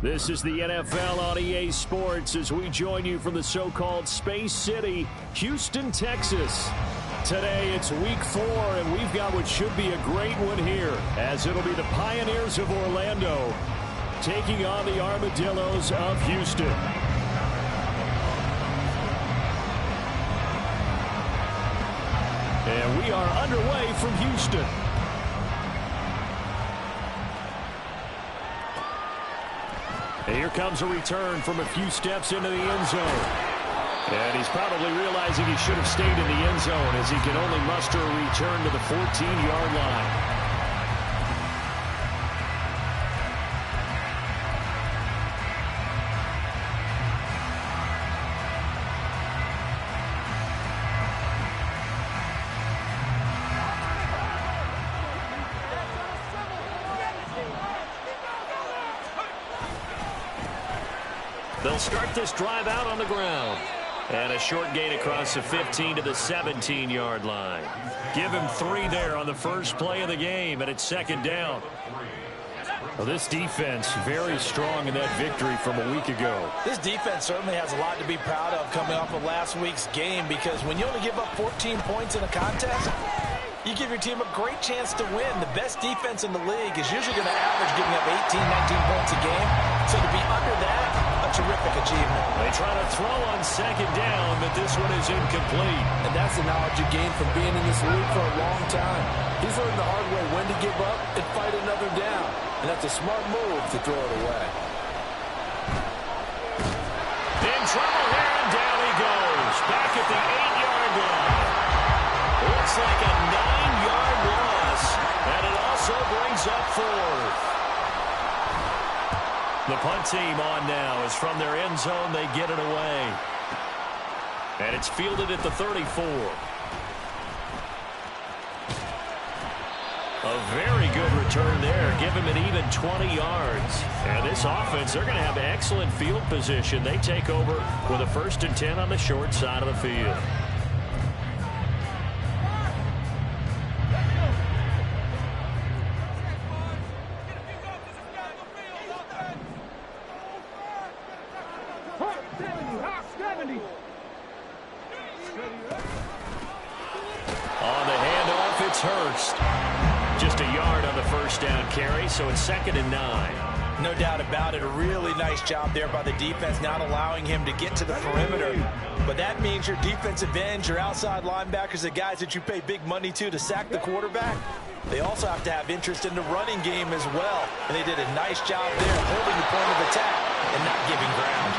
This is the NFL on EA Sports as we join you from the so-called Space City, Houston, Texas. Today it's week 4, and we've got what should be a great one here, as it'll be the Pioneers of Orlando taking on the Armadillos of Houston. And we are underway from Houston. And here comes a return from a few steps into the end zone. And he's probably realizing he should have stayed in the end zone as he can only muster a return to the 14-yard line. They'll start this drive out on the ground. And a short gain across the 15 to the 17-yard line. Give him 3 there on the first play of the game, and it's second down. Well, this defense very strong in that victory from a week ago. This defense certainly has a lot to be proud of coming off of last week's game, because when you only give up 14 points in a contest, you give your team a great chance to win. The best defense in the league is usually going to average giving up 18, 19 points a game. So to be under that, a terrific achievement. They try to throw on second down, but this one is incomplete. And that's the knowledge you gain from being in this league for a long time. He's learned the hard way when to give up and fight another down. And that's a smart move to throw it away. In trouble here, and down he goes. Back at the 8-yard line. Looks like a 9-yard loss. And it also brings up 4th. The punt team on now is from their end zone. They get it away. And it's fielded at the 34. A very good return there. Give him an even 20 yards. And this offense, they're going to have excellent field position. They take over with a 1st and 10 on the short side of the field. Just a yard on the first down carry, so it's 2nd and 9. No doubt about it. A really nice job there by the defense, not allowing him to get to the perimeter. But that means your defensive ends, your outside linebackers, the guys that you pay big money to sack the quarterback, they also have to have interest in the running game as well. And they did a nice job there holding the point of attack and not giving ground.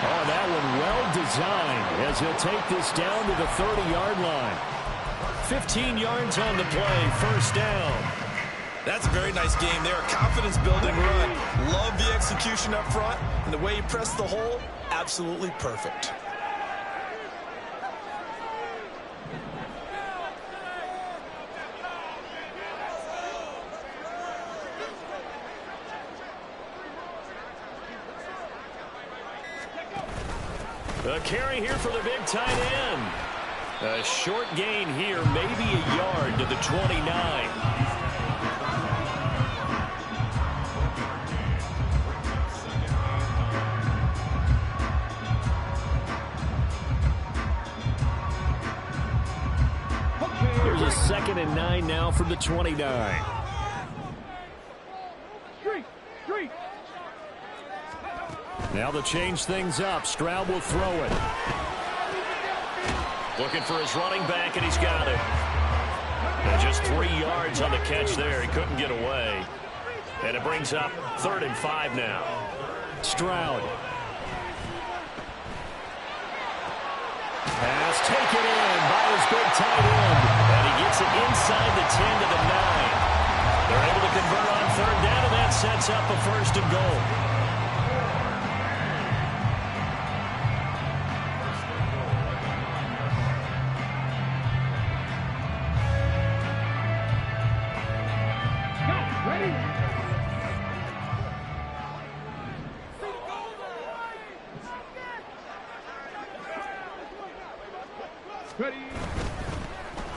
Oh, that one well designed as he'll take this down to the 30-yard line. 15 yards on the play, first down. That's a very nice game there. Confidence-building run. Love the execution up front. And the way he pressed the hole, absolutely perfect. A carry here for the big tight end. A short gain here, maybe a yard to the 29. There's a 2nd and 9 now from the 29. Now they'll change things up. Stroud will throw it. Looking for his running back, and he's got it. And just 3 yards on the catch there. He couldn't get away. And it brings up 3rd and 5 now. Stroud. Pass taken in by his big tight end. And he gets it inside the 10 to the 9. They're able to convert on 3rd down, and that sets up a 1st and goal.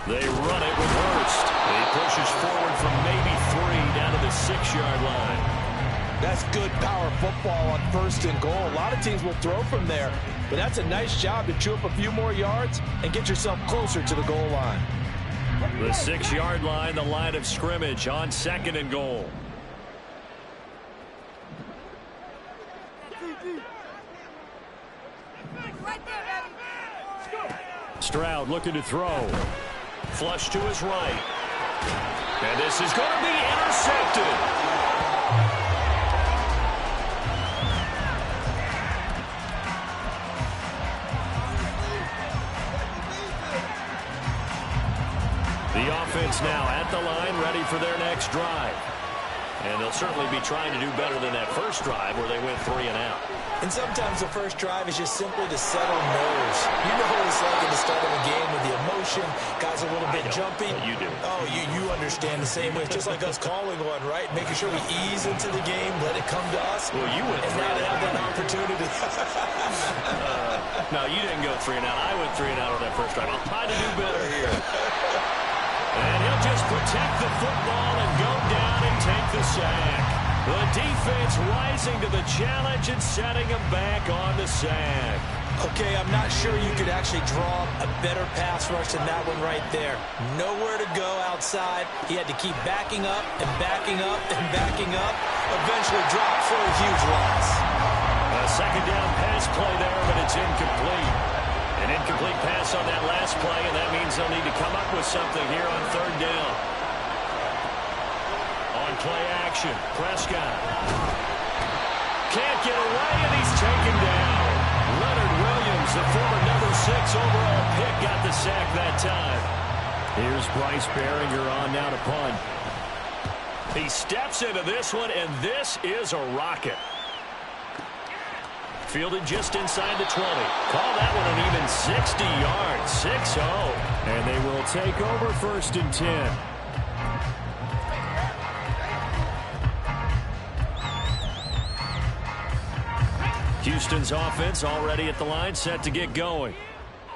They run it with Hurst. He pushes forward from maybe 3 down to the 6-yard line. That's good power football on 1st and goal. A lot of teams will throw from there, but that's a nice job to chew up a few more yards and get yourself closer to the goal line. The 6-yard line, the line of scrimmage on 2nd and goal. Stroud looking to throw. Flush to his right. And this is going to be intercepted. The offense now at the line, ready for their next drive. And they'll certainly be trying to do better than that first drive where they went 3 and out. And sometimes the first drive is just simply to settle nerves. You know what it's like at the start of a game with the emotion, guys a little bit jumpy. You do. Oh, you understand the same way. It's just like us calling one, right? Making sure we ease into the game, let it come to us. Well, you went 3 and now and they have out. that opportunity. No, you didn't go 3 and out. I went 3 and out on that first drive. I'll try to do better here. And he'll just protect the football and go down and take the sack. The defense rising to the challenge and setting him back on the sack. Okay, I'm not sure you could actually draw a better pass rush than that one right there. Nowhere to go outside. He had to keep backing up and backing up and backing up. Eventually dropped for a huge loss. A 2nd down pass play there, but it's incomplete. An incomplete pass on that last play, and that means they'll need to come up with something here on 3rd down. On play action, Prescott. Can't get away, and he's taken down. Leonard Williams, the former number 6 overall pick, got the sack that time. Here's Bryce Behringer on now to punt. He steps into this one, and this is a rocket. Fielded just inside the 20. Call that one an even 60 yards. 6-0. And they will take over 1st and 10. Houston's offense already at the line, set to get going.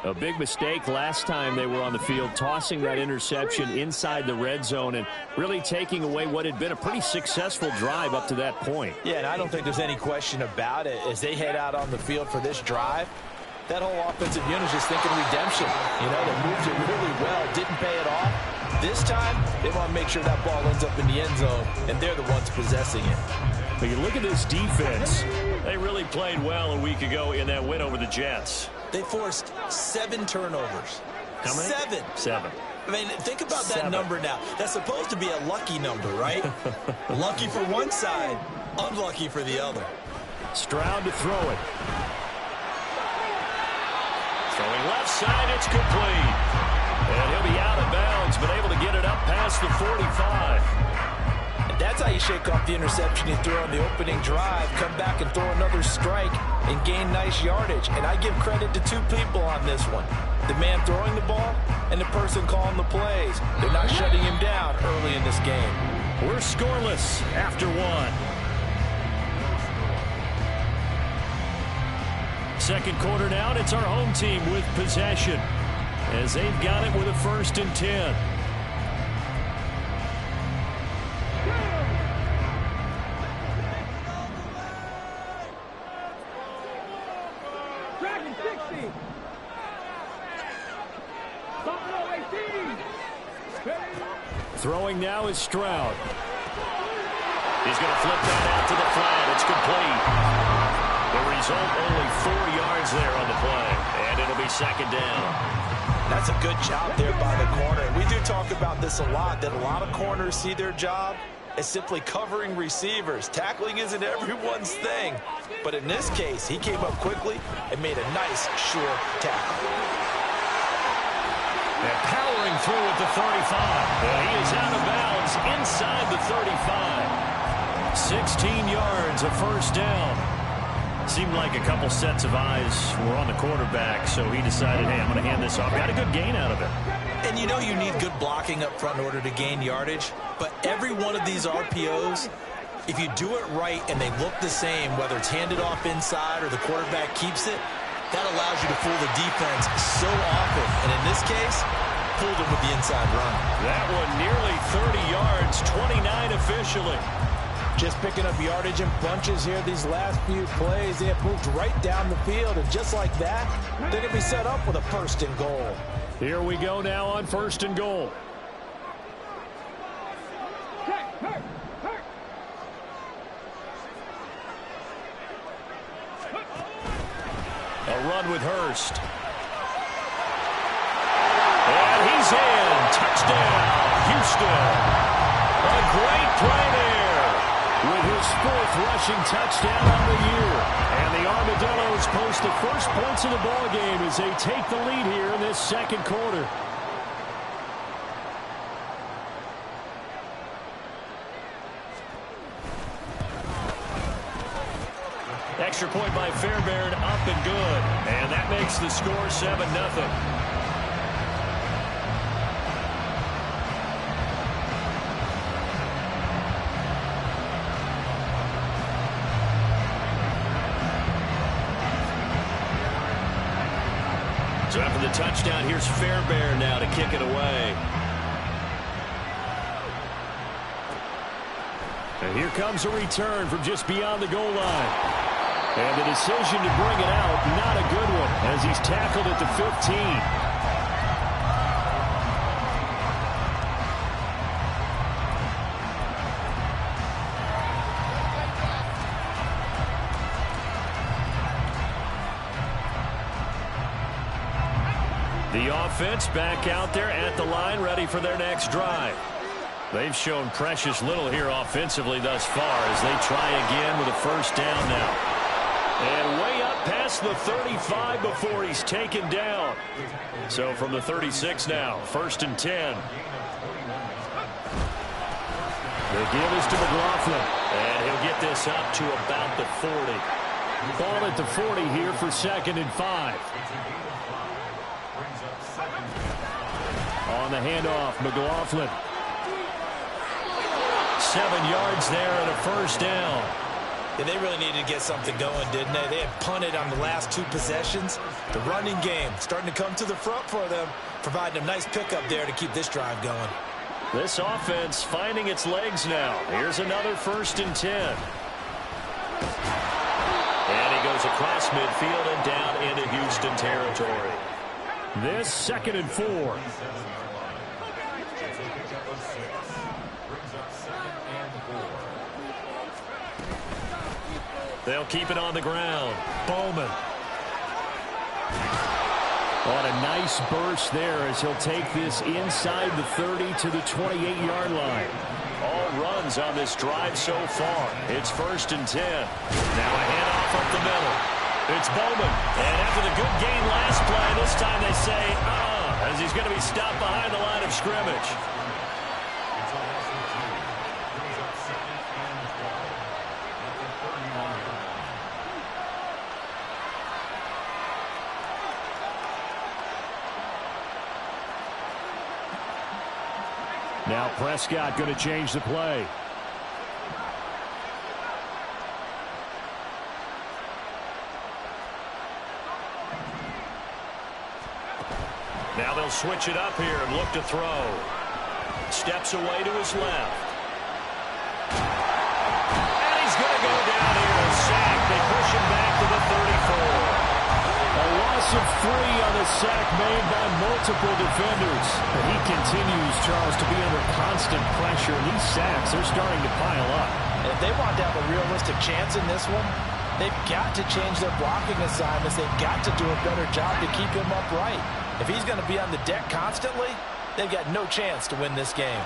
A big mistake last time they were on the field, tossing that interception inside the red zone and really taking away what had been a pretty successful drive up to that point. Yeah, and I don't think there's any question about it. As they head out on the field for this drive, that whole offensive unit is just thinking redemption. You know, they moved it really well, didn't pay it off. This time, they want to make sure that ball ends up in the end zone, and they're the ones possessing it. But you look at this defense. They really played well a week ago in that win over the Jets. They forced 7 turnovers. How many? 7. I mean, think about that number now. That's supposed to be a lucky number, right? Lucky for one side, unlucky for the other. Stroud to throw it. Throwing left side, it's complete. And he'll be out of bounds, but able to get it up past the 45. That's how you shake off the interception you threw on the opening drive, come back and throw another strike and gain nice yardage. And I give credit to 2 people on this one. The man throwing the ball and the person calling the plays. They're not shutting him down early in this game. We're scoreless after 1. 2nd quarter now, and it's our home team with possession as they've got it with a 1st and 10. Throwing now is Stroud. He's going to flip that out to the flat. It's complete. The result, only 4 yards there on the play, and it'll be 2nd down. That's a good job there by the corner. We do talk about this a lot, that a lot of corners see their job as simply covering receivers. Tackling isn't everyone's thing. But in this case, he came up quickly and made a nice, sure tackle. And powering through at the 35. And he is out of bounds inside the 35. 16 yards, a 1st down. Seemed like a couple sets of eyes were on the quarterback, so he decided, hey, I'm going to hand this off. Got a good gain out of it. And you know you need good blocking up front in order to gain yardage. But every one of these RPOs, if you do it right and they look the same, whether it's handed off inside or the quarterback keeps it, that allows you to fool the defense so often. And in this case, fooled him with the inside run. That one nearly 30 yards, 29 officially. Just picking up yardage in bunches here these last few plays. They have moved right down the field, and just like that, they're going to be set up with a 1st and goal. Here we go now on 1st and goal. A run with Hurst. And he's in. Touchdown, Houston. A great play there with his 4th rushing touchdown on the year. And the Armadillos post the first points of the ball game as they take the lead here in this 2nd quarter. Extra point by Fairbairn, up and good. And that makes the score 7-0. So after the touchdown, here's Fairbairn now to kick it away. And here comes a return from just beyond the goal line. And the decision to bring it out, not a good one, as he's tackled at the 15. The offense back out there at the line, ready for their next drive. They've shown precious little here offensively thus far as they try again with a 1st down now. And way up past the 35 before he's taken down. So from the 36 now, 1st and 10. The give is to McLaughlin. And he'll get this up to about the 40. Ball at the 40 here for 2nd and 5. On the handoff, McLaughlin. 7 yards there and a 1st down. Yeah, they really needed to get something going, didn't they? They had punted on the last 2 possessions. The running game starting to come to the front for them, providing a nice pickup there to keep this drive going. This offense finding its legs now. Here's another 1st and 10. And he goes across midfield and down into Houston territory. This 2nd and 4. They'll keep it on the ground. Bowman. On a nice burst there as he'll take this inside the 30 to the 28-yard line. All runs on this drive so far. It's 1st and 10. Now a handoff up the middle. It's Bowman. And after the good gain last play, this time they say, as he's going to be stopped behind the line of scrimmage. Now Prescott going to change the play. Now they'll switch it up here and look to throw. Steps away to his left. And he's going to go down here and sack. They push him back to the 34. A loss of 3 on the sack made by multiple defenders. But he continues, Charles, to be under constant pressure. And these sacks, they're starting to pile up. If they want to have a realistic chance in this one, they've got to change their blocking assignments. They've got to do a better job to keep him upright. If he's going to be on the deck constantly, they've got no chance to win this game.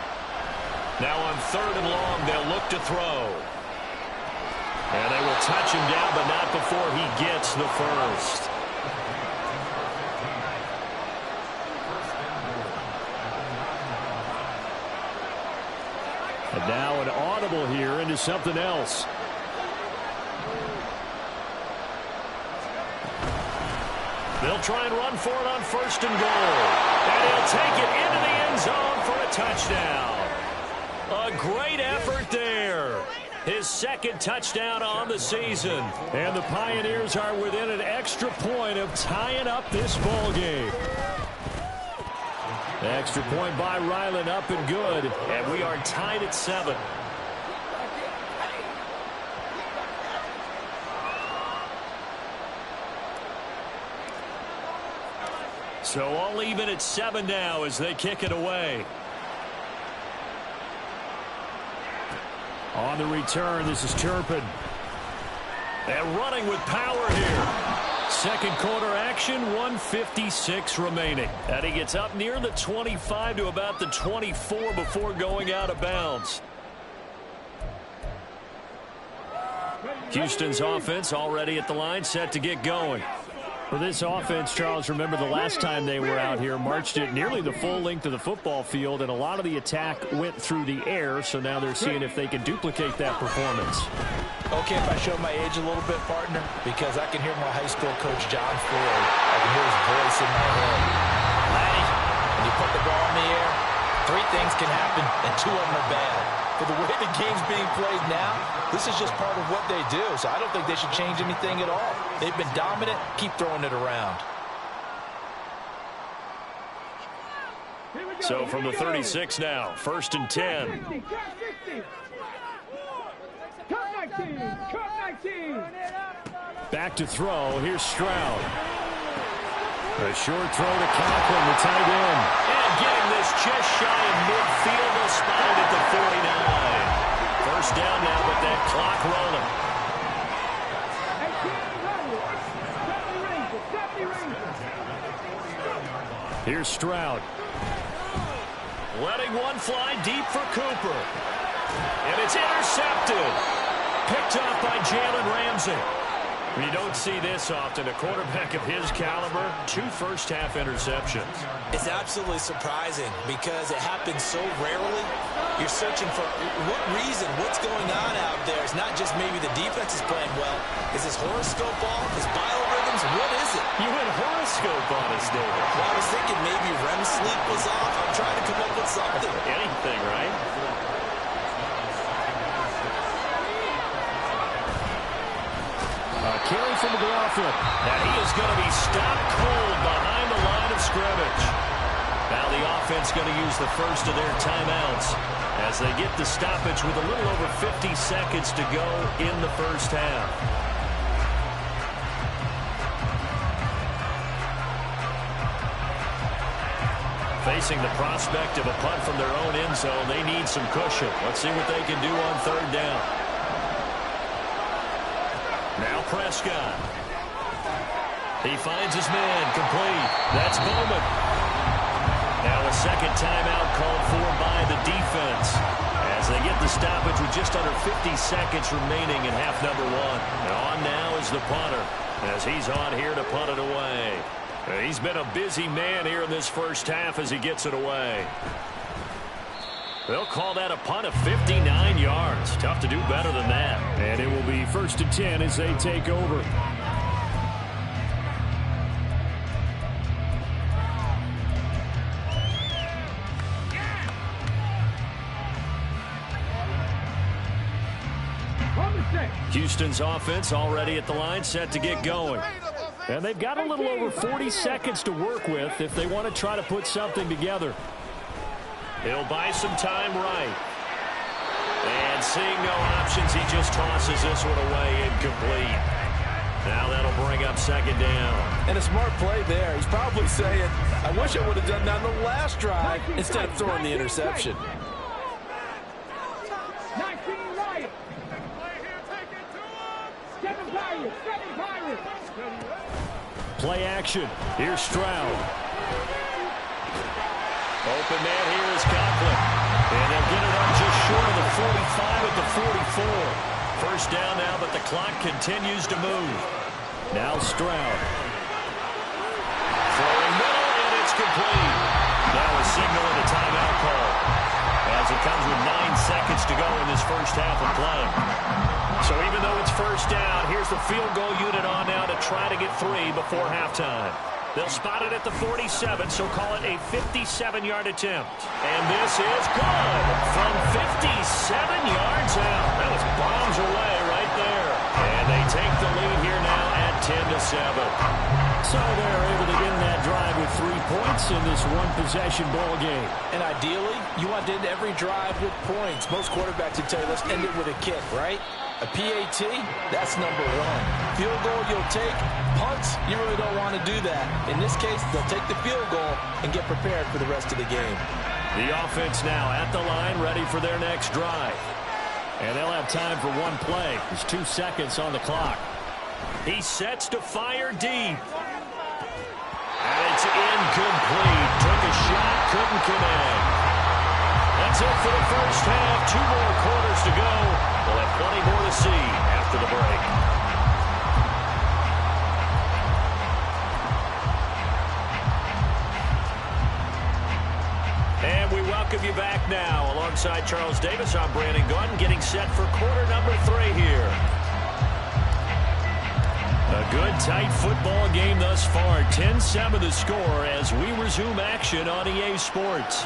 Now on 3rd and long, they'll look to throw. And they will touch him down, but not before he gets the first. And now an audible here into something else. They'll try and run for it on 1st and goal. And he'll take it into the end zone for a touchdown. A great effort there. His 2nd touchdown on the season. And the Pioneers are within an extra point of tying up this ball game. Extra point by Ryland, up and good. And we are tied at 7. So all even at 7 now as they kick it away. On the return, this is Turpin. And running with power here. Second quarter action, 1:56 remaining. And he gets up near the 25 to about the 24 before going out of bounds. Houston's offense already at the line, set to get going. For this offense, Charles, remember the last time they were out here, marched it nearly the full length of the football field, and a lot of the attack went through the air, so now they're seeing if they can duplicate that performance. Okay, if I show my age a little bit, partner, because I can hear my high school coach, John Ford. I can hear his voice in my head. Laddie, when you put the ball in the air, 3 things can happen, and 2 of them are bad. For the way the game's being played now, this is just part of what they do, so I don't think they should change anything at all. They've been dominant. Keep throwing it around. So from the 36 now, 1st and 10. Back to throw. Here's Stroud. A short throw to Conklin, the tight end. And getting this just shy of midfield. They'll spot it at the 49. First down now, but that clock rolling. Here's Stroud. Letting one fly deep for Cooper. And it's intercepted. Picked off by Jalen Ramsey. You don't see this often. A quarterback of his caliber, 2 first-half interceptions. It's absolutely surprising because it happens so rarely. You're searching for what reason, what's going on out there. It's not just maybe the defense is playing well. Is this horoscope off? Is biorhythms? What is it? You went horoscope on us, David. Well, I was thinking maybe REM sleep was off. I'm trying to come up with something. Anything, right? Carry from McLaughlin. And he is going to be stopped cold behind the line of scrimmage. Now the offense going to use the first of their timeouts as they get the stoppage with a little over 50 seconds to go in the first half. Facing the prospect of a punt from their own end zone, they need some cushion. Let's see what they can do on 3rd down. Now Prescott. He finds his man, complete. That's Bowman. Now a second timeout called for by the defense as they get the stoppage with just under 50 seconds remaining in half number 1. And on now is the punter as he's on here to punt it away. And he's been a busy man here in this first half as he gets it away. They'll call that a punt of 59 yards. Tough to do better than that. And it will be 1st and 10 as they take over. Houston's offense already at the line, set to get going. And they've got a little over 40 seconds to work with if they want to try to put something together. He'll buy some time right. And seeing no options, he just tosses this one away incomplete. Now that'll bring up 2nd down. And a smart play there. He's probably saying, I wish I would have done that on the last drive instead of throwing the interception. Play action. Here's Stroud. Open man here is Conklin. And they'll get it up just short of the 45 at the 44. First down now, but the clock continues to move. Now Stroud. Throwing middle, and it's complete. Now a signal and a timeout call as it comes with 9 seconds to go in this first half of play. So even though it's first down, here's the field goal unit on now to try to get 3 before halftime. They'll spot it at the 47, so call it a 57-yard attempt. And this is good from 57 yards out. That was bombs away right there. And they take the lead here now at 10-7. So they're able to end that drive with 3 points in this one-possession ball game. And ideally, you want to end every drive with points. Most quarterbacks would tell you, let's end it with a kick, right? A PAT, that's number one. Field goal you'll take. Punts, you really don't want to do that. In this case, they'll take the field goal and get prepared for the rest of the game. The offense now at the line, ready for their next drive. And they'll have time for one play. There's 2 seconds on the clock. He sets to fire deep. And it's incomplete. Took a shot, couldn't connect. That's it for the first half. 2 more quarters to go. We'll have plenty more to see after the break. And we welcome you back now. Alongside Charles Davis, I'm Brandon Gaudin, getting set for quarter number 3 here. A good, tight football game thus far. 10-7 the score as we resume action on EA Sports.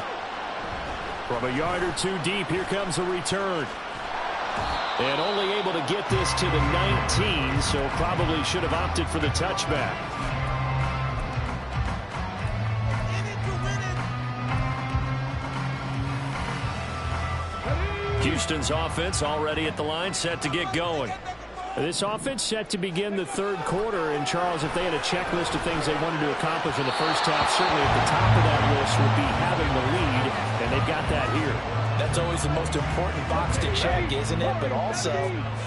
From a yard or 2 deep, here comes a return. And only able to get this to the 19, so probably should have opted for the touchback. Houston's offense already at the line, set to get going. This offense set to begin the 3rd quarter. And, Charles, if they had a checklist of things they wanted to accomplish in the first half, certainly at the top of that list would be having the lead, and they've got that here. That's always the most important box to check, isn't it? But also,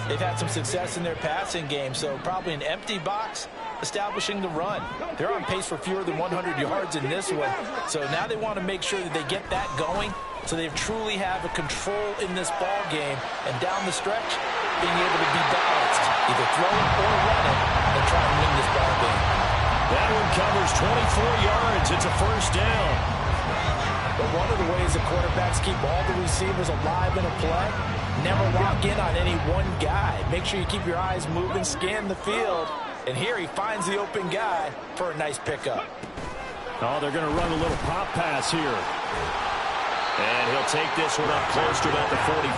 they've had some success in their passing game, so probably an empty box establishing the run. They're on pace for fewer than 100 yards in this one, so now they want to make sure that they get that going so they truly have a control in this ball game, and down the stretch, being able to be balanced, either throw it or run it, and try and win this ball game. That one covers 24 yards. It's a first down. But one of the ways the quarterbacks keep all the receivers alive in a play, never lock in on any one guy. Make sure you keep your eyes moving, scan the field, and here he finds the open guy for a nice pickup. Oh, they're going to run a little pop pass here. And he'll take this one up close to about the 45.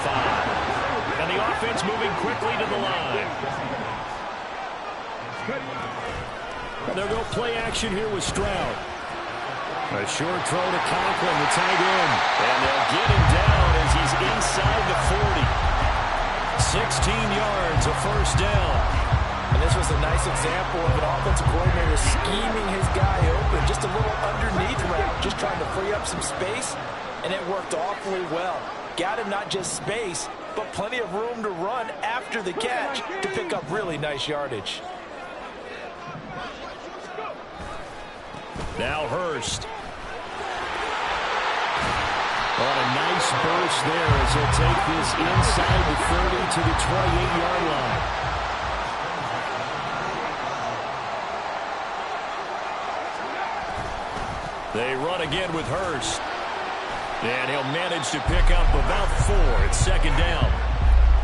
And the offense moving quickly to the line. They'll go play action here with Stroud. A short throw to Conklin, the tight end. And they'll get him down as he's inside the 40. 16 yards, a first down. And this was a nice example of an offensive coordinator scheming his guy open. Just a little underneath route, just trying to free up some space. And it worked awfully well. Got him not just space, but plenty of room to run after the catch to pick up really nice yardage. Now Hurst. On a nice burst there as he'll take this inside the 30 to the 28-yard line. They run again with Hurst. And he'll manage to pick up about 4. It's second down.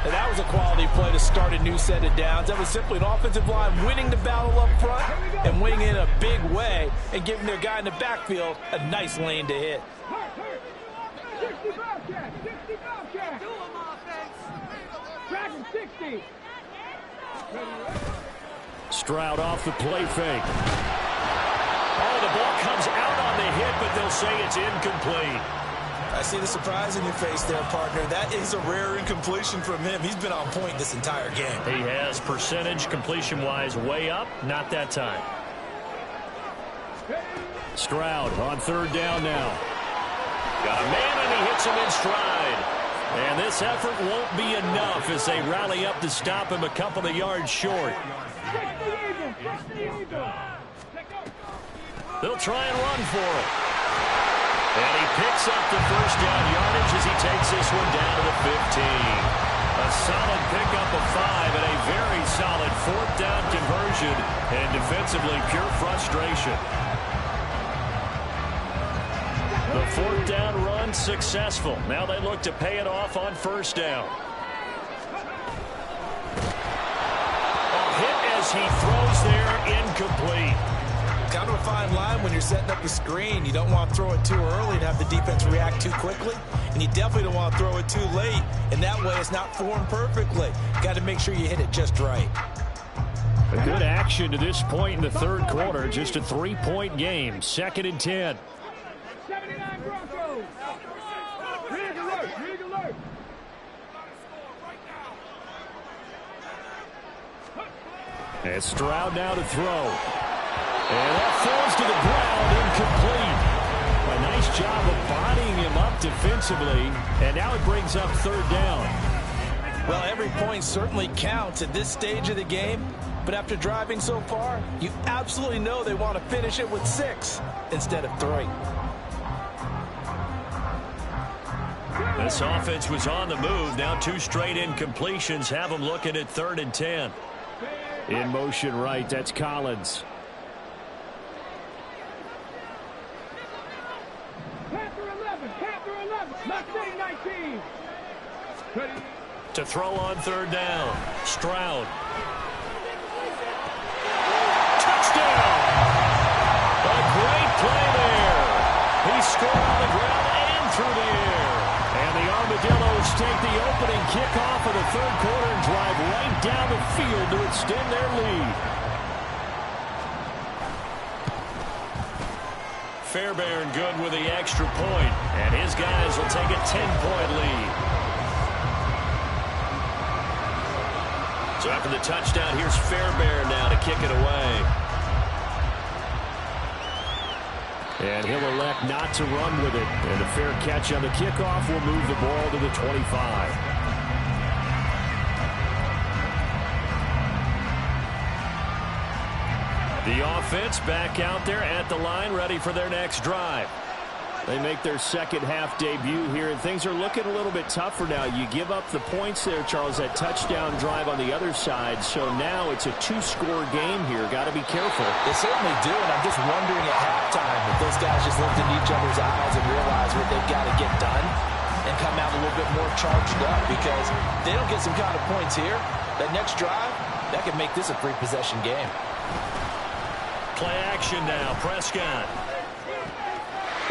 And that was a quality play to start a new set of downs. That was simply an offensive line winning the battle up front and winning in a big way and giving their guy in the backfield a nice lane to hit. Stroud off the play fake. Oh, the ball comes out on the hit, but they'll say it's incomplete. I see the surprise in your face there, partner. That is a rare incompletion from him. He's been on point this entire game. He has percentage completion-wise way up. Not that time. Stroud on 3rd down now. Got a man, and he hits him in stride. And this effort won't be enough as they rally up to stop him a couple of yards short. They'll try and run for it. And he picks up the first down yardage as he takes this one down to the 15. A solid pickup of 5 and a very solid 4th down conversion. And defensively, pure frustration. The 4th down run successful. Now they look to pay it off on 1st down. A hit as he throws there, incomplete. Kind of a fine line when you're setting up the screen. You don't want to throw it too early and have the defense react too quickly. And you definitely don't want to throw it too late. And that way it's not formed perfectly. Got to make sure you hit it just right. A good action to this point in the 3rd quarter. Just a 3-point game. 2nd and 10. 79 Broncos. Rig alert. Rig alert. And Stroud now to throw. And that falls to the ground, incomplete. A nice job of bodying him up defensively. And now it brings up third down. Well, every point certainly counts at this stage of the game. But after driving so far, you absolutely know they want to finish it with 6 instead of 3. This offense was on the move. Now 2 straight incompletions have them looking at 3rd and 10. In motion right, that's Collins. Panther 11, Mustang 19. Ready. To throw on 3rd down. Stroud. Touchdown! A great play there. He scored on the ground and through the air. And the Armadillos take the opening kickoff of the 3rd quarter and drive right down the field to extend their lead. Fairbairn good with the extra point, and his guys will take a 10-point lead. So after the touchdown, here's Fairbairn now to kick it away. And he'll elect not to run with it. And a fair catch on the kickoff will move the ball to the 25. The offense back out there at the line, ready for their next drive. They make their second half debut here, and things are looking a little bit tougher now. You give up the points there, Charles, that touchdown drive on the other side. So now it's a 2-score game here. Got to be careful. They certainly do, and I'm just wondering at halftime if those guys just looked into each other's eyes and realized what they've got to get done and come out a little bit more charged up, because if they don't get some kind of points here, that next drive, that could make this a 3-possession game. Play action now, Prescott.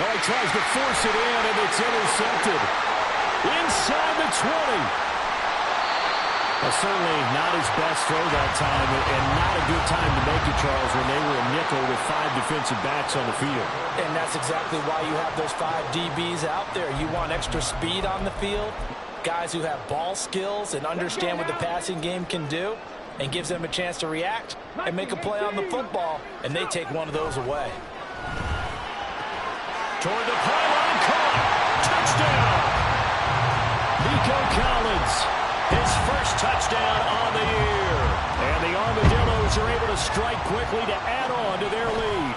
Oh, he tries to force it in, and it's intercepted. Inside the 20. Well, certainly not his best throw that time, and not a good time to make it, Charles, when they were a nickel with 5 defensive backs on the field. And that's exactly why you have those 5 DBs out there. You want extra speed on the field, guys who have ball skills and understand what the passing game can do, and gives them a chance to react and make a play on the football, and they take one of those away. Toward the pylon, caught. Touchdown! Nico Collins, his first touchdown on the year. And the Armadillos are able to strike quickly to add on to their lead.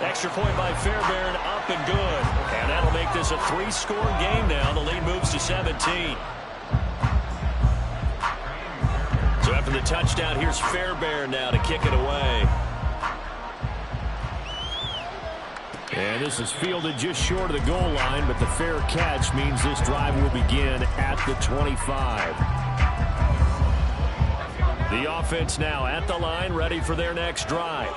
Extra point by Fairbairn, up and good. And that'll make this a 3-score game now. The lead moves to 17. So after the touchdown, here's Fairbairn now to kick it away. And this is fielded just short of the goal line, but the fair catch means this drive will begin at the 25. The offense now at the line, ready for their next drive.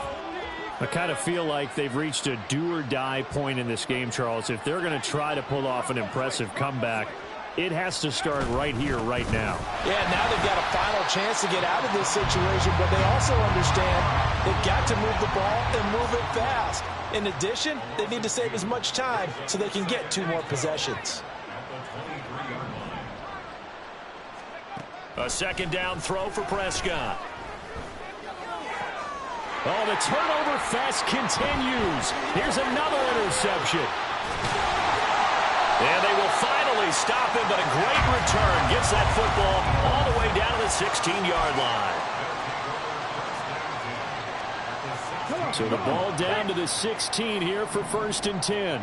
I kind of feel like they've reached a do-or-die point in this game, Charles. If they're going to try to pull off an impressive comeback, it has to start right here, right now. Yeah, now they've got a final chance to get out of this situation, but they also understand they've got to move the ball and move it fast. In addition, they need to save as much time so they can get 2 more possessions. A second down throw for Prescott. Oh, the turnover fest continues. Here's another interception. And they will finally stop him, but a great return gets that football all the way down to the 16-yard line. So the ball down to the 16 here for 1st and 10.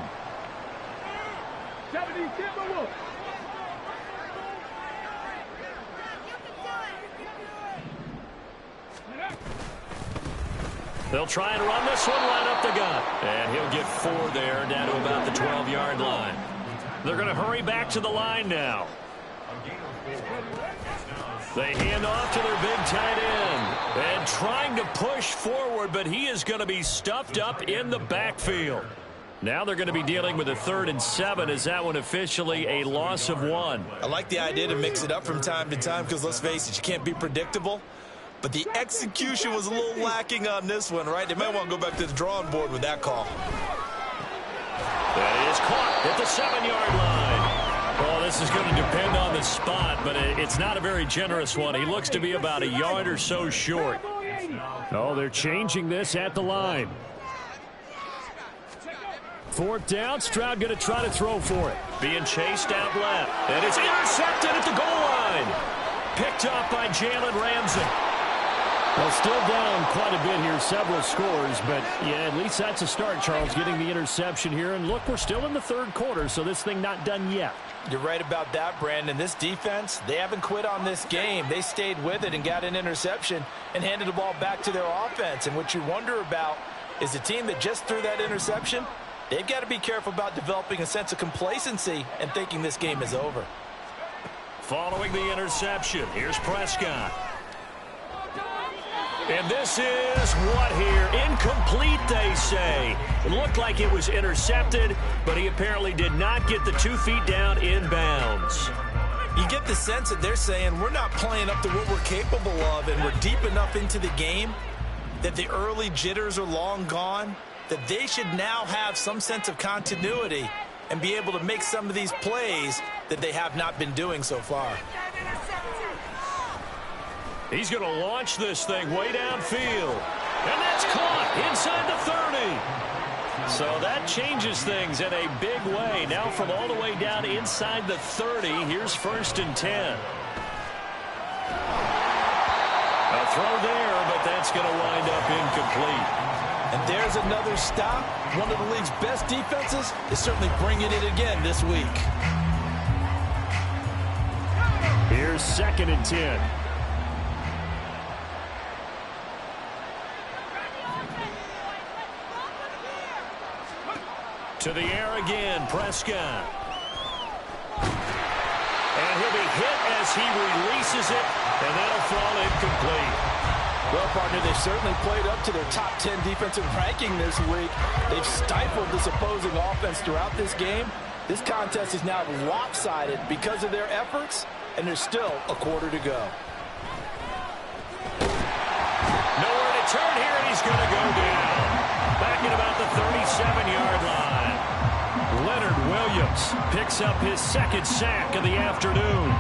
They'll try and run this one right up the gut. And he'll get 4 there, down to about the 12-yard line. They're going to hurry back to the line now. They hand off to their big tight end. And trying to push forward, but he is going to be stuffed up in the backfield. Now they're going to be dealing with a 3rd and 7. Is that one officially a loss of 1? I like the idea to mix it up from time to time because, let's face it, you can't be predictable. But the execution was a little lacking on this one, right? They might want to go back to the drawing board with that call. That is caught at the 7-yard line. Well, this is going to depend on the spot, but it's not a very generous one. He looks to be about a yard or so short. Oh, they're changing this at the line. 4th down. Stroud going to try to throw for it. Being chased out left. And it's intercepted at the goal line. Picked up by Jalen Ramsey. Well, still down quite a bit here, several scores, but yeah, at least that's a start, Charles, getting the interception here. And look, we're still in the 3rd quarter, so this thing not done yet. You're right about that, Brandon. This defense, they haven't quit on this game. They stayed with it and got an interception and handed the ball back to their offense. And what you wonder about is the team that just threw that interception, they've got to be careful about developing a sense of complacency and thinking this game is over. Following the interception, here's Prescott. And this is what here? Incomplete, they say. It looked like it was intercepted, but he apparently did not get the 2 feet down in bounds. You get the sense that they're saying we're not playing up to what we're capable of, and we're deep enough into the game that the early jitters are long gone, that they should now have some sense of continuity and be able to make some of these plays that they have not been doing so far. He's going to launch this thing way downfield. And that's caught inside the 30. So that changes things in a big way. Now from all the way down inside the 30, here's 1st and 10. A throw there, but that's going to wind up incomplete. And there's another stop. One of the league's best defenses is certainly bringing it again this week. Here's 2nd and 10. To the air again, Prescott. And he'll be hit as he releases it, and that'll fall incomplete. Well, partner, they've certainly played up to their top 10 defensive ranking this week. They've stifled this opposing offense throughout this game. This contest is now lopsided because of their efforts, and there's still a quarter to go. Nowhere to turn here, and he's going to go down. Back at about the 37-yard line. Leonard Williams picks up his 2nd sack of the afternoon.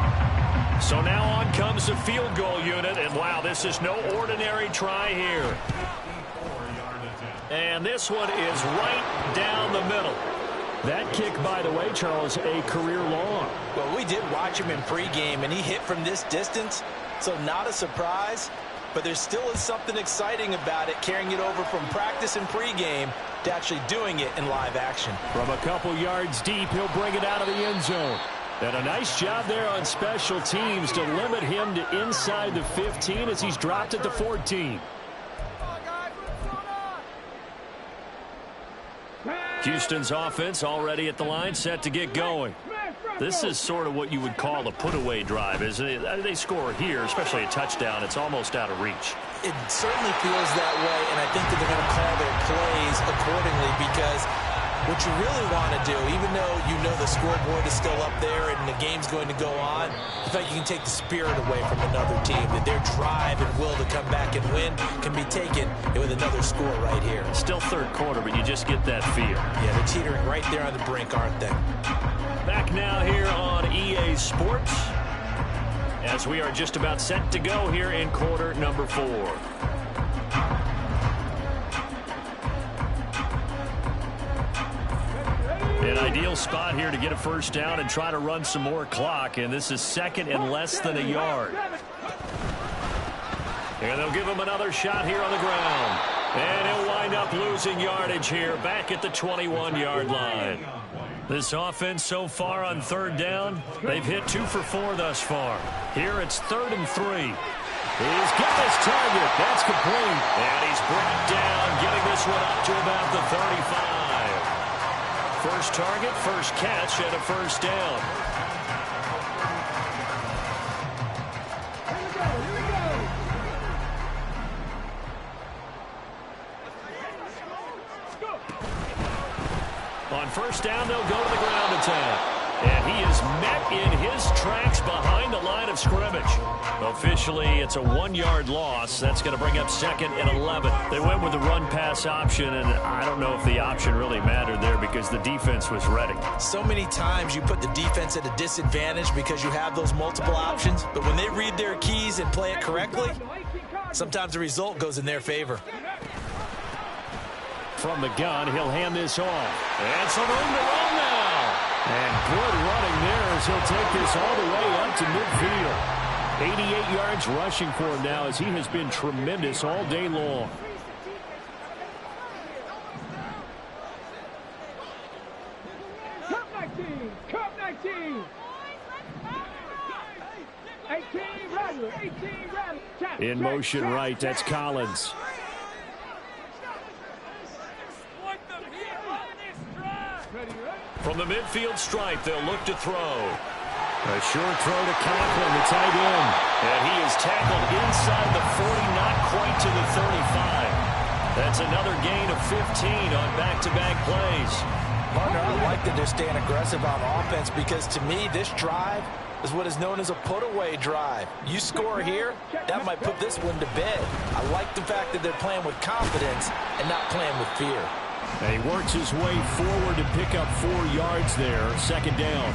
So now on comes the field goal unit, and wow, this is no ordinary try here. And this one is right down the middle. That kick, by the way, Charles, a career long. Well, we did watch him in pregame, and he hit from this distance, so not a surprise. But there still is something exciting about it, carrying it over from practice and pregame to actually doing it in live action. From a couple yards deep, he'll bring it out of the end zone. And a nice job there on special teams to limit him to inside the 15 as he's dropped at the 14. Houston's offense already at the line, set to get going. This is sort of what you would call a put-away drive. As they score here, especially a touchdown, it's almost out of reach. It certainly feels that way, and I think that they're going to call their plays accordingly, because what you really want to do, even though you know the scoreboard is still up there and the game's going to go on, I think you can take the spirit away from another team, that their drive and will to come back and win can be taken with another score right here. Still 3rd quarter, but you just get that feel. Yeah, they're teetering right there on the brink, aren't they? Back now here on EA Sports, as we are just about set to go here in quarter number 4. An ideal spot here to get a 1st down and try to run some more clock, and this is 2nd and less than a yard. And they'll give him another shot here on the ground. And he'll wind up losing yardage here back at the 21-yard line. This offense so far on 3rd down, they've hit 2 for 4 thus far. Here it's 3rd and 3. He's got his target. That's complete. And he's brought down, getting this one up to about the 35. First target, first catch, and a 1st down. On 1st down, they'll go to the ground attack. And he is met in his tracks behind the line of scrimmage. Officially, it's a 1-yard loss. That's going to bring up 2nd and 11. They went with the run-pass option, and I don't know if the option really mattered there because the defense was ready. So many times you put the defense at a disadvantage because you have those multiple options, but when they read their keys and play it correctly, sometimes the result goes in their favor. From the gun, he'll hand this off. And some room to run now. And good running there as he'll take this all the way up to midfield. 88 yards rushing for him now as he has been tremendous all day long. Cup 19. Cup 19. 18 Rattler. 18 Rattler. In motion right, that's Collins. From the midfield stripe, they'll look to throw. A short throw to Conklin, the tight end. And he is tackled inside the 40, not quite to the 35. That's another gain of 15 on back-to-back plays. Partner, I like that they're staying aggressive on offense because to me, this drive is what is known as a put-away drive. You score here, that might put this one to bed. I like the fact that they're playing with confidence and not playing with fear. And he works his way forward to pick up 4 yards there. 2nd down.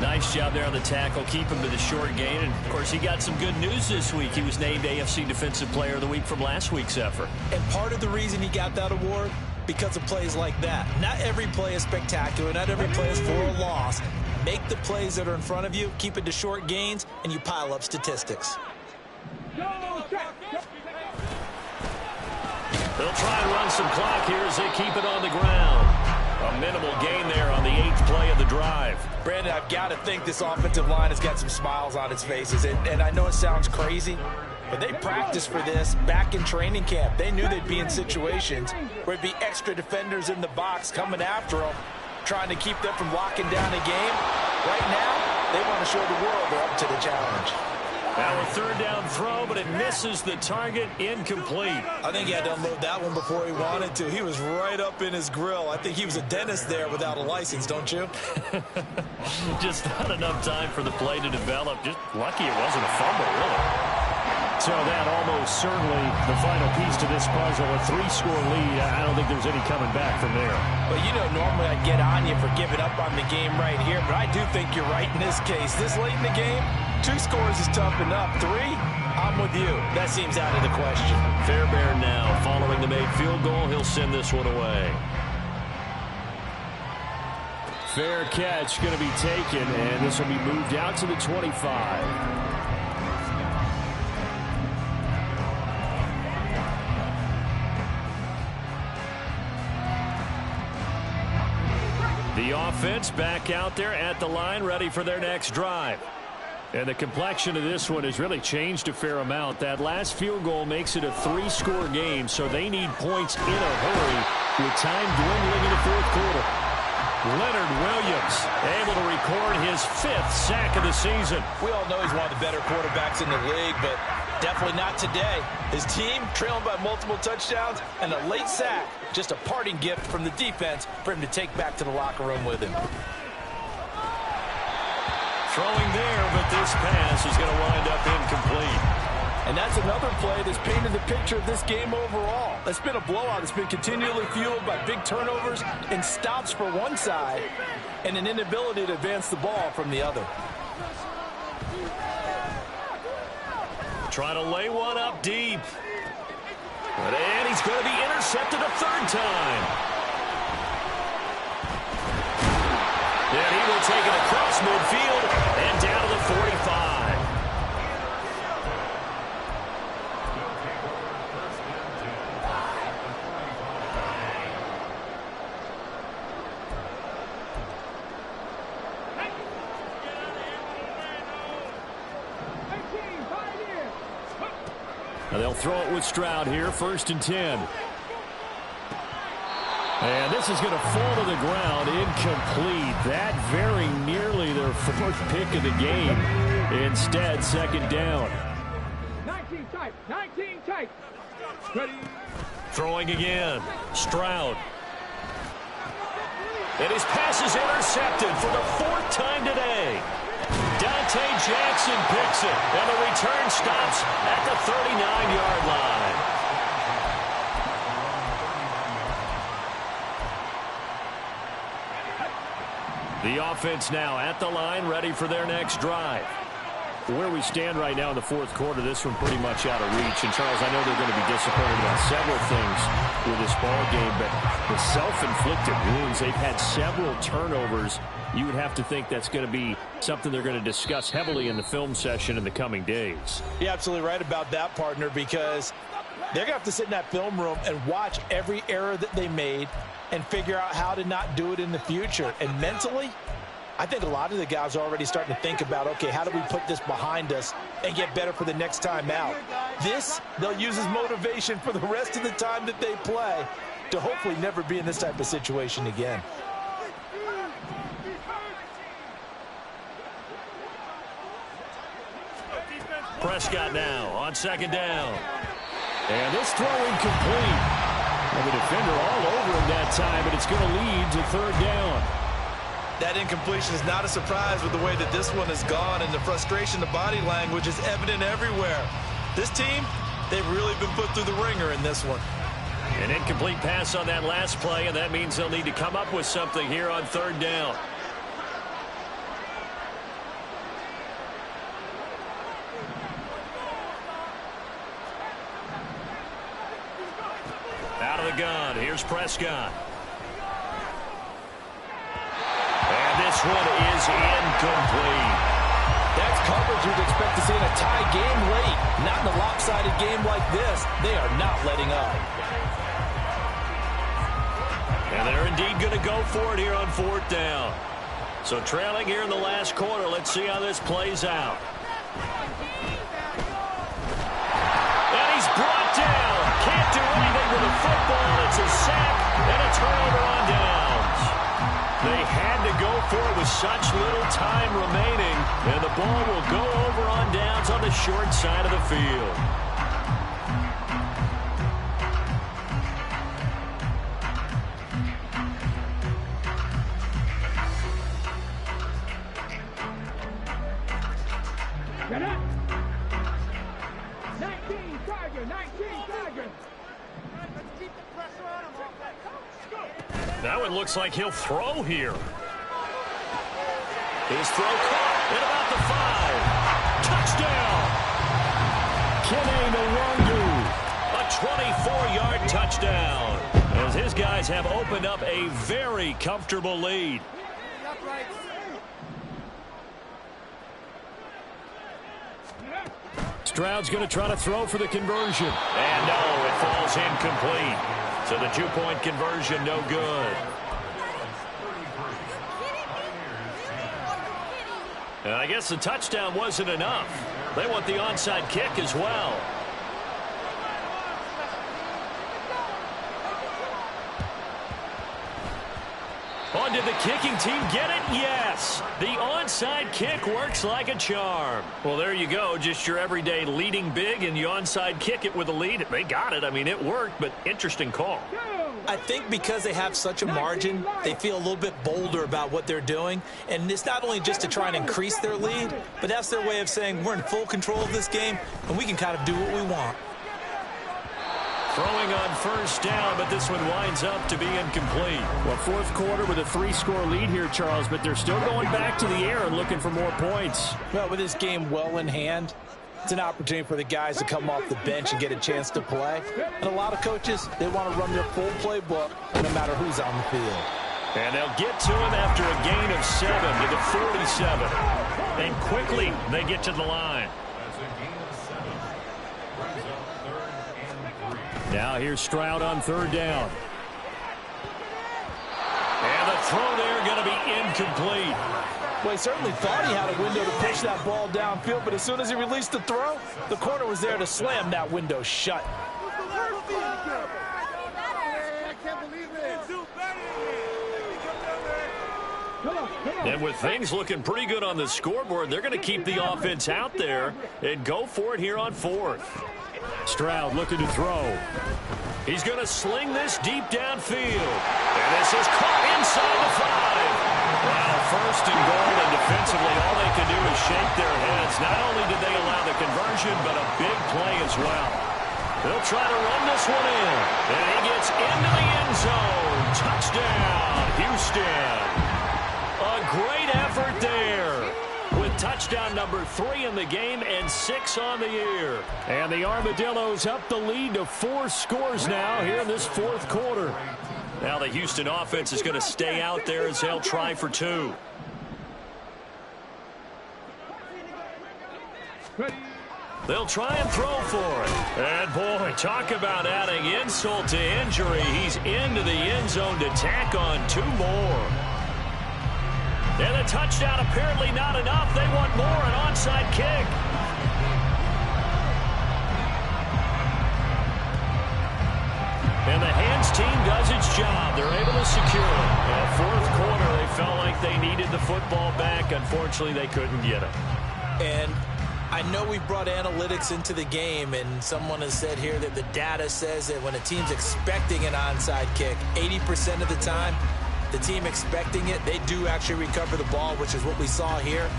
Nice job there on the tackle. Keep him to the short gain. And, of course, he got some good news this week. He was named AFC Defensive Player of the Week from last week's effort. And part of the reason he got that award, because of plays like that. Not every play is spectacular. Not every play is for a loss. Make the plays that are in front of you, keep it to short gains, and you pile up statistics. They'll try and run some clock here as they keep it on the ground. A minimal gain there on the 8th play of the drive. Brandon, I've got to think this offensive line has got some smiles on its faces. And I know it sounds crazy, but they practiced for this back in training camp. They knew they'd be in situations where it'd be extra defenders in the box coming after them, trying to keep them from locking down a game. Right now, they want to show the world they're up to the challenge. Now a 3rd down throw, but it misses the target, incomplete. I think he had to unload that one before he wanted to. He was right up in his grill. I think he was a dentist there without a license, don't you? Just not enough time for the play to develop. Just lucky it wasn't a fumble, really. So that almost certainly the final piece to this puzzle, a 3-score lead. I don't think there's any coming back from there. Well, you know, normally I'd get on you for giving up on the game right here, but I do think you're right in this case. This late in the game, 2 scores is tough enough. 3, I'm with you. That seems out of the question. Fairbairn now following the made field goal. He'll send this one away. Fair catch going to be taken, and this will be moved out to the 25. The offense back out there at the line, ready for their next drive. And the complexion of this one has really changed a fair amount. That last field goal makes it a 3-score game, so they need points in a hurry with time dwindling in the 4th quarter. Leonard Williams able to record his 5th sack of the season. We all know he's one of the better quarterbacks in the league, but definitely not today. His team trailing by multiple touchdowns and a late sack. Just a parting gift from the defense for him to take back to the locker room with him. Throwing there, but this pass is going to wind up incomplete. And that's another play that's painted the picture of this game overall. It's been a blowout. It's been continually fueled by big turnovers and stops for one side and an inability to advance the ball from the other. Trying to lay one up deep. And he's going to be intercepted a 3rd time. And he will take it across midfield and down to the 45. Now they'll throw it with Stroud here, 1st and 10. And this is going to fall to the ground, incomplete. That very nearly their 4th pick of the game. Instead, 2nd down. 19 tight. 19 tight. Ready. Throwing again. Stroud. And his pass is intercepted for the 4th time today. Dante Jackson picks it, and the return stops at the 39-yard line. The offense now at the line, ready for their next drive. Where we stand right now in the 4th quarter, this one pretty much out of reach. And, Charles, I know they're going to be disappointed about several things with this ball game, but the self-inflicted wounds, they've had several turnovers. You would have to think that's going to be something they're going to discuss heavily in the film session in the coming days. You're absolutely right about that, partner, because they're going to have to sit in that film room and watch every error that they made and figure out how to not do it in the future. And mentally, I think a lot of the guys are already starting to think about, okay, how do we put this behind us and get better for the next time out? This, they'll use as motivation for the rest of the time that they play to hopefully never be in this type of situation again. Prescott now on 2nd down. And this throw incomplete. And the defender all over him that time, but it's going to lead to 3rd down. That incompletion is not a surprise with the way that this one has gone, and the frustration, the body language is evident everywhere. This team, they've really been put through the ringer in this one. An incomplete pass on that last play, and that means they'll need to come up with something here on 3rd down. Out of the gun, here's Prescott. And this one is incomplete. That's coverage you'd expect to see in a tie game late. Not in a lopsided game like this. They are not letting up. And they're indeed going to go for it here on 4th down. So trailing here in the last quarter. Let's see how this plays out. And he's brought down. Can't do anything with the football. It's a sack and a turnover on downs. They had to go for it with such little time remaining. And the ball will go over on downs on the short side of the field. Get up. 19 Tiger, 19 Tiger. Now it looks like he'll throw here. His throw caught at about the 5. Touchdown. Kene Nwangu. A 24-yard touchdown. As his guys have opened up a very comfortable lead. Stroud's going to try to throw for the conversion. And no, it falls incomplete. So the 2-point conversion, no good. And I guess the touchdown wasn't enough. They want the onside kick as well. Oh, did the kicking team get it? Yes. The onside kick works like a charm. Well, there you go. Just your everyday leading big, and you onside kick it with a lead. They got it. I mean, it worked, but interesting call. I think because they have such a margin, they feel a little bit bolder about what they're doing. And it's not only just to try and increase their lead, but that's their way of saying we're in full control of this game, and we can kind of do what we want. Throwing on 1st down, but this one winds up to be incomplete. Well, 4th quarter with a 3-score lead here, Charles, but they're still going back to the air and looking for more points. Well, with this game well in hand, it's an opportunity for the guys to come off the bench and get a chance to play. And a lot of coaches, they want to run their full playbook no matter who's on the field. And they'll get to him after a gain of 7 to the 47. And quickly, they get to the line. Now here's Stroud on 3rd down. And the throw there going to be incomplete. Well, he certainly thought he had a window to push that ball downfield, but as soon as he released the throw, the corner was there to slam that window shut. And with things looking pretty good on the scoreboard, they're going to keep the offense out there and go for it here on 4th. Stroud looking to throw. He's going to sling this deep downfield. And this is caught inside the 5. Well, first and goal, and defensively, all they can do is shake their heads. Not only did they allow the conversion, but a big play as well. They'll try to run this one in. And he gets into the end zone. Touchdown, Houston. A great effort there. With touchdown number 3 in the game and 6 on the year. And the Armadillos up the lead to 4 scores now here in this 4th quarter. Now the Houston offense is going to stay out there as they'll try for 2. They'll try and throw for it. And boy, talk about adding insult to injury. He's into the end zone to tack on 2 more. And a touchdown apparently not enough. They want more, an onside kick. And the hands team does its job. They're able to secure it. In the 4th quarter, they felt like they needed the football back. Unfortunately, they couldn't get it. And I know we brought analytics into the game, and someone has said here that the data says that when a team's expecting an onside kick, 80% of the time, the team expecting it, they do actually recover the ball, which is what we saw here.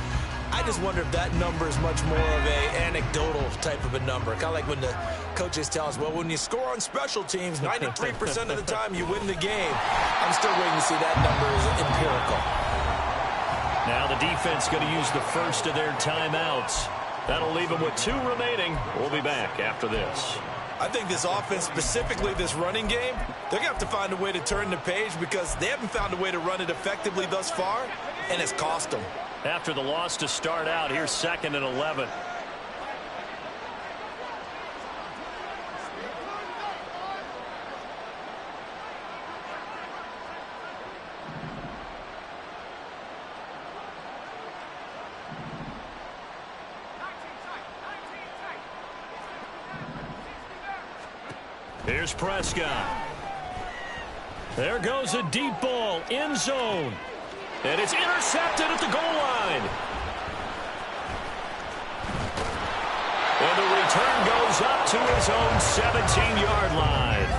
I just wonder if that number is much more of a anecdotal type of a number. Kind of like when the coaches tell us, well, when you score on special teams, 93% of the time you win the game. I'm still waiting to see that number is empirical. Now the defense going to use the first of their timeouts. That'll leave them with 2 remaining. We'll be back after this. I think this offense, specifically this running game, they're going to have to find a way to turn the page because they haven't found a way to run it effectively thus far, and it's cost them. After the loss to start out, here's 2nd and 11. Here's Prescott. There goes a deep ball, end zone. And it's intercepted at the goal line. And the return goes up to his own 17-yard line.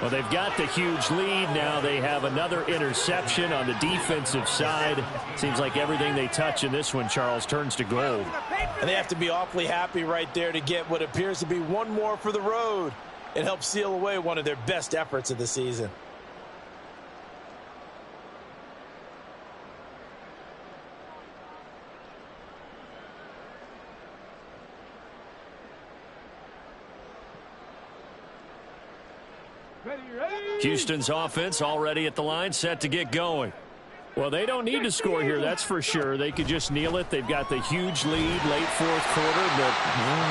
Well, they've got the huge lead. Now they have another interception on the defensive side. Seems like everything they touch in this one, Charles, turns to gold. And they have to be awfully happy right there to get what appears to be one more for the road. It helps seal away one of their best efforts of the season. Houston's offense already at the line, set to get going. Well, they don't need to score here, that's for sure. They could just kneel it. They've got the huge lead, late 4th quarter, but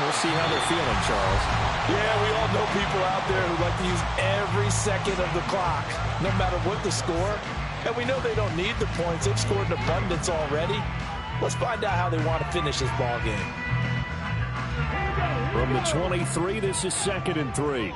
we'll see how they're feeling, Charles. Yeah, we all know people out there who like to use every second of the clock, no matter what the score. And we know they don't need the points. They've scored in abundance already. Let's find out how they want to finish this ball game. From the 23, this is 2nd and 3.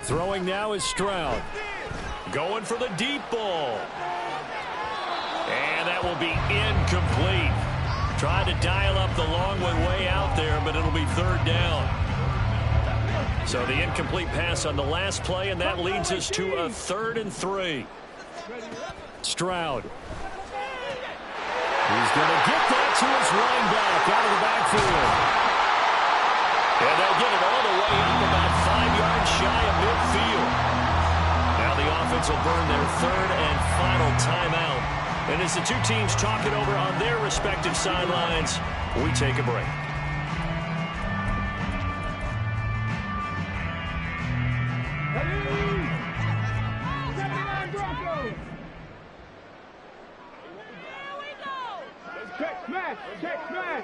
Throwing now is Stroud. Going for the deep ball. And that will be incomplete. Tried to dial up the long one way out there, but it'll be 3rd down. So the incomplete pass on the last play, and that leads us to a 3rd and 3. Stroud. He's going to get that to his running back out of the backfield. And they'll get it all the way up about 5 yards shy of midfield. Now the offense will burn their 3rd and final timeout. And as the 2 teams talk it over on their respective sidelines, we take a break. Check smash! Check smash!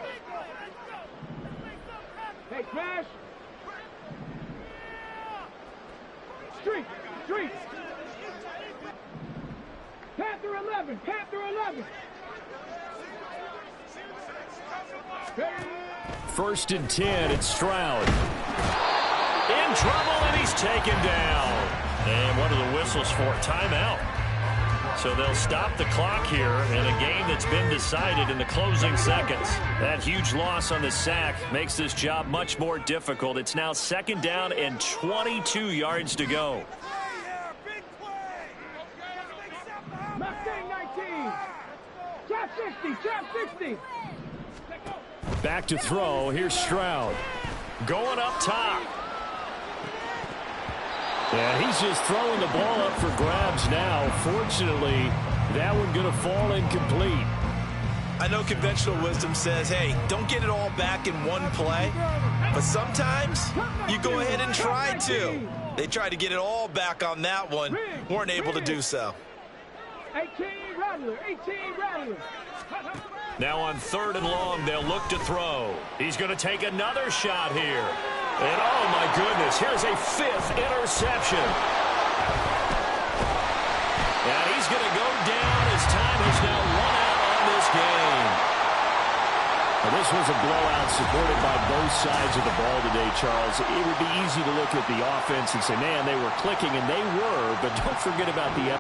Hey, smash! Street! Street! Panther 11! Panther 11! 1st and 10, it's Stroud. In trouble, and he's taken down. And what are the whistles for? Timeout. So they'll stop the clock here in a game that's been decided in the closing seconds. That huge loss on the sack makes this job much more difficult. It's now 2nd down and 22 yards to go. Mustang 19. Trap 60. Trap 60. Back to throw. Here's Stroud. Going up top. Yeah, he's just throwing the ball up for grabs now. Fortunately, that one going to fall incomplete. I know conventional wisdom says, hey, don't get it all back in one play. But sometimes you go ahead and try to. They tried to get it all back on that one. Weren't able to do so. 18 Rattler. 18 Rattler. Now on 3rd and long, they'll look to throw. He's going to take another shot here. And oh my goodness, here's a 5th interception. And he's going to go down as time has now run out on this game. Well, this was a blowout supported by both sides of the ball today, Charles. It would be easy to look at the offense and say, man, they were clicking, and they were, but don't forget about the